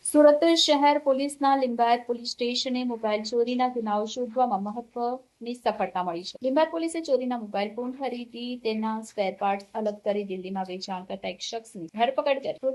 સુરત શહેર પોલીસના લિંબાયત પોલીસ સ્ટેશને મોબાઈલ ચોરીના ગુનાઓ શોધવામાં મહત્વની સફળતા મળી છે. લિંબાયત પોલીસે ચોરીના મોબાઈલ ફોન ખરીદી તેના સ્પેર પાર્ટ્સ અલગ કરી દિલ્હીમાં વેચાણ કરતા એક શખ્સની ધરપકડ કરી કુલ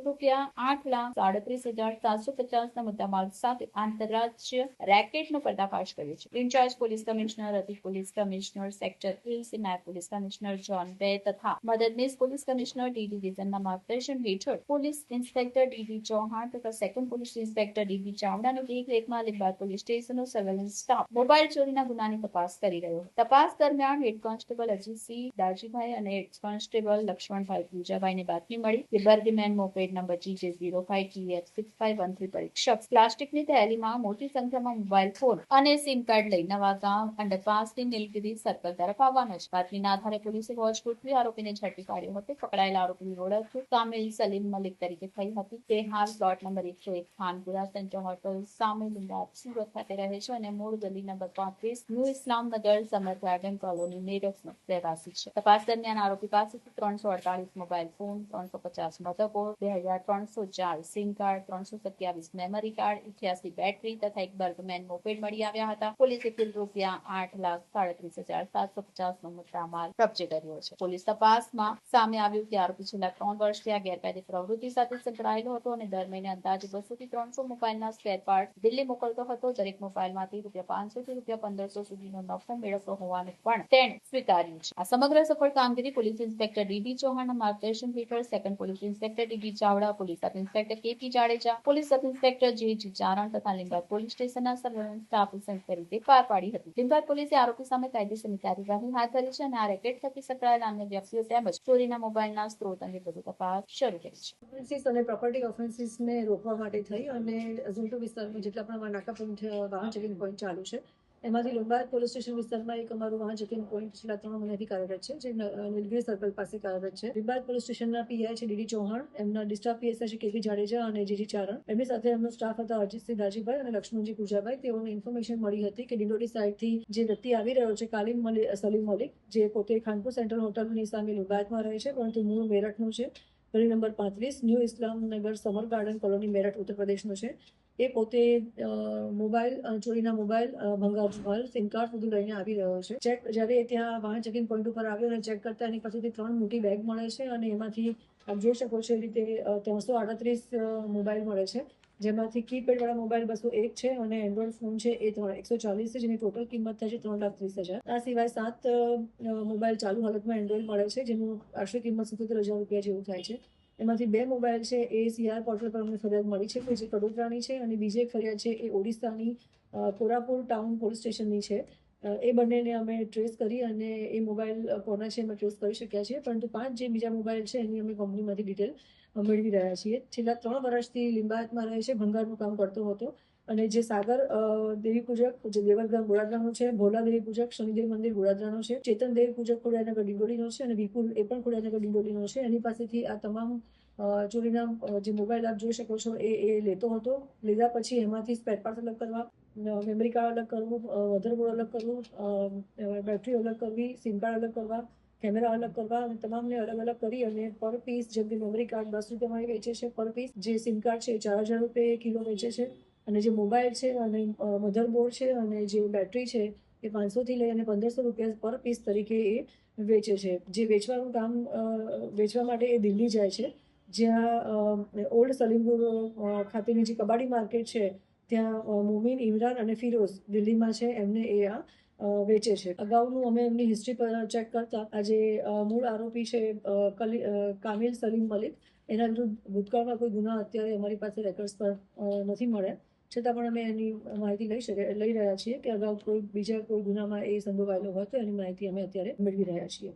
₹8,37,750ના મુદ્દામાલ સાથે આંતરરાજ્ય રેકેટનો પર્દાફાશ કર્યો છે. ઇન્ચાર્જ પોલીસ કમિશનર, અધિક પોલીસ કમિશનર સેક્ટર એસી, નાયબ પોલીસ કમિશનર ઝોન 2 તથા મદદનીશ પોલીસ કમિશનર ડી ડિવિઝનના માર્ગદર્શન હેઠળ પોલીસ ઇન્સ્પેક્ટર ડી ચૌહાણ તથા સેકન્ડ પોલીસ ઇન્સ્પેક્ટર ડીબી ચાવડાની દેખરેખમાં લિંબાયત પોલીસ સ્ટેશનનો સર્વેલન્સ સ્ટાફ મોબાઈલ ચોરીના ગુનાની તપાસ કરી રહ્યો હતો. તપાસ દરમિયાન હેડ કોન્સ્ટેબલ અજીતસિંહ દાજીભાઈ અને હેડ કોન્સ્ટેબલ લક્ષ્મણભાઈ પૂજાભાઈને બાતમી મળી કે બર્ગમેન મોપેડ નંબર GJ05TF6513 પર એક શખ્સ પ્લાસ્ટિકની થેલીમાં મોટી સંખ્યામાં મોબાઈલ ફોન અને સિમ કાર્ડ લઈ નવાગામ અંડરપાસથી નીલગિરી સર્કલ તરફ આવવાનો છે. બાતમીના આધારે પોલીસે વોચ ગોઠવી આરોપીને ઝડપી પાડ્યો હતો. પકડાયેલા આરોપીની ઓળખ કામિલ સલીમ મલિક તરીકે થઈ હતી. તે હાલ plot number 101 Khanpura centre hotel સામે લિંબાયત સુરત ખાતે રહે છે અને મૂળ ગલી number 35 new Islamnagar summer garden colony મેરઠનો રહેવાસી છે. તપાસ દરમિયાન આરોપી પાસેથી 348 mobile phone, 350 motherboard, 2304 SIM card, 327 memory card, 88 battery તથા એક બર્ગમેન મોપેડ મળી આવ્યા હતા. પોલીસે કુલ ₹8,37,750નો મુદ્દામાલ કબજે કર્યો છે. પોલીસ તપાસમાં સામે આવ્યું કે આરોપી છેલ્લા 3 વર્ષથી આ ગેરકાયદે પ્રવૃત્તિ સાથે સંકળાયેલો હતો અને દર મહિને અંદાજે 200 થી 300 મોબાઈલના સ્પેર પાર્ટ દિલ્હી મોકલતો હતો. દરેક મોબાઈલમાંથી ₹500 થી ₹1500 સુધીનો નફો મેળવતો હોવાનું પણ તેણે સ્વીકાર્યું છે. આ સમગ્ર સફળ કામગીરી પોલીસ ઇન્સ્પેક્ટર ડીડી ચૌહાણના માર્ગદર્શન હેઠળ second police inspector dB Chavda, police sub inspector KP Jadeja, police sub inspector જે ચારણ તથા લિંબાયત પોલીસ સ્ટેશનના સર્વેલન્સ સ્ટાફ સંયુક્ત રીતે પાર પાડી હતી. લિંબાયત પોલીસે આરોપી સામે કાયદેસરની કાર્યવાહી હાથ ધરી છે અને આ રેકેટ થકી સંકળાયેલા અન્ય વ્યક્તિઓ તેમજ ચોરીના મોબાઈલના સ્ત્રોત અંગે વધુ તપાસ શરૂ કરી છે. ઓફેન્સીસ અને પ્રોપર્ટી ઓફેન્સીસને રોકવા માટે થઈ અને ઝૂંટુ વિસ્તારમાં જેટલા પણ નાકા પોઈન્ટ વાહન ચેકિંગ પોઈન્ટ ચાલુ છે એમાંથી લિંબાયત પોલીસ સ્ટેશન વિસ્તારમાં એક અમારું વાહન ચેકિંગ પોઈન્ટ છેલ્લા 3 મહિનાથી કાર્યરત છે, જે નીલગિરી સર્કલ પાસે કાર્યરત છે. લિંબાયત પોલીસ સ્ટેશનના પીઆઈ છે ડીડી ચૌહાણ, એમના ડિસ્ટાફ પીએસઆઈ છે કેપી જાડેજા અને જીજી ચારણ, એમની સાથે એમનો સ્ટાફ હતા અજીતસિંહ દાજીભાઈ અને લક્ષ્મણજી પૂજાભાઈ. તેઓને ઇન્ફોર્મેશન મળી હતી કે ડિંડોલી સાઈડથી જે વ્યક્તિ આવી રહ્યો છે સલીમ મલિક, જે પોતે ખાનપુર સેન્ટ્રલ હોટલની સામે લિંબાયતમાં રહે છે પરંતુ મૂળ મેરઠનું છે. ગલી number 35 new Islamnagar summer garden colony Meerut Uttar પ્રદેશનો છે. એ પોતે ચોરીના મોબાઈલ, ભંગાર મોબાઈલ, સિમ કાર્ડ બધું લઈને આવી રહ્યો છે. જ્યારે ત્યાં વાહન ચેકિંગ પોઈન્ટ ઉપર આવ્યો અને ચેક કરતા એની પાસેથી 3 મોટી બેગ મળે છે અને એમાંથી આપ જોઈ શકો છો એ રીતે 338 મોબાઈલ મળે છે, જેમાંથી કીપેડ વાળા મોબાઈલ 201 છે અને એન્ડ્રોઈડ ફોન છે એ 140 છે, જેની ટોટલ કિંમત થાય છે 3,30,000. આ સિવાય 7 મોબાઈલ ચાલુ હાલતમાં એન્ડ્રોઈડ મળે છે, જેનું આશરે કિંમત ₹77,000 જેવું થાય છે. એમાંથી 2 મોબાઈલ છે એ સીઆર પોર્ટલ પર અમને ફરિયાદ મળી છે કે જે કડોદરાની છે અને બીજી એક ફરિયાદ છે એ ઓડિશાની કોરાપુર ટાઉન પોલીસ સ્ટેશનની છે. એ બંનેને અમે ટ્રેસ કરી અને એ મોબાઈલ કોના છે અમે ટ્રેસ કરી શક્યા છીએ, પરંતુ 5 જે બીજા મોબાઈલ છે એની અમે કંપનીમાંથી ડિટેલ મેળવી રહ્યા છીએ. છેલ્લા 3 વર્ષથી લિંબાયતમાં રહે છે, ભંગારનું કામ કરતો હતો અને જે સાગર દેવી પૂજક જે દેવલગામ ગોળાદરાનો છે, ભોલા દેવી પૂજક શનિદેવ મંદિર ગોળાદરાનો છે, ચેતન દેવી પૂજક ખોડિયારનગર ડિંડોલીનો છે અને વિપુલ એ પણ ખોડિયારનગર ડિંડોલીનો છે. એની પાસેથી આ તમામ ચોરીના જે મોબાઈલ આપ જોઈ શકો છો એ લેતો હતો. લીધા પછી એમાંથી સ્પેર પાર્ટ અલગ કરવા, મેમરી કાર્ડ અલગ કરવું, મધરબોર્ડ અલગ કરવું, બેટરી અલગ કરવી, સિમ કાર્ડ અલગ કરવા, કેમેરા અલગ કરવા અને તમામને અલગ અલગ કરી અને પર પીસ, જેમ કે મેમરી કાર્ડ ₹10 વેચે છે પર પીસ, જે સિમ કાર્ડ છે એ ₹4,000 કિલો વેચે છે અને જે મોબાઈલ છે અને મધરબોર્ડ છે અને જે બેટરી છે એ 500 થી લઈ અને ₹1,500 પર પીસ તરીકે એ વેચે છે. જે વેચવાનું કામ વેચવા માટે એ દિલ્હી જાય છે, જ્યાં ઓલ્ડ સલીમપુર ખાતેની જે કબાડી માર્કેટ છે ત્યાં મોમીન, ઇમરાન અને ફિરોઝ દિલ્હીમાં છે, એમને એ આ વેચે છે. અગાઉનું અમે એમની હિસ્ટ્રી પર ચેક કરતા આ જે મૂળ આરોપી છે કામિલ સલીમ મલિક, એના વિરુદ્ધ ભૂતકાળમાં કોઈ ગુના અત્યારે અમારી પાસે રેકોર્ડ્સ પર નથી મળ્યા, છતાં પણ અમે એની માહિતી લઈ રહ્યા છીએ કે અગાઉ બીજા કોઈ ગુનામાં એ સંડોવાયેલો હોય તો એની માહિતી અમે અત્યારે મેળવી રહ્યા છીએ.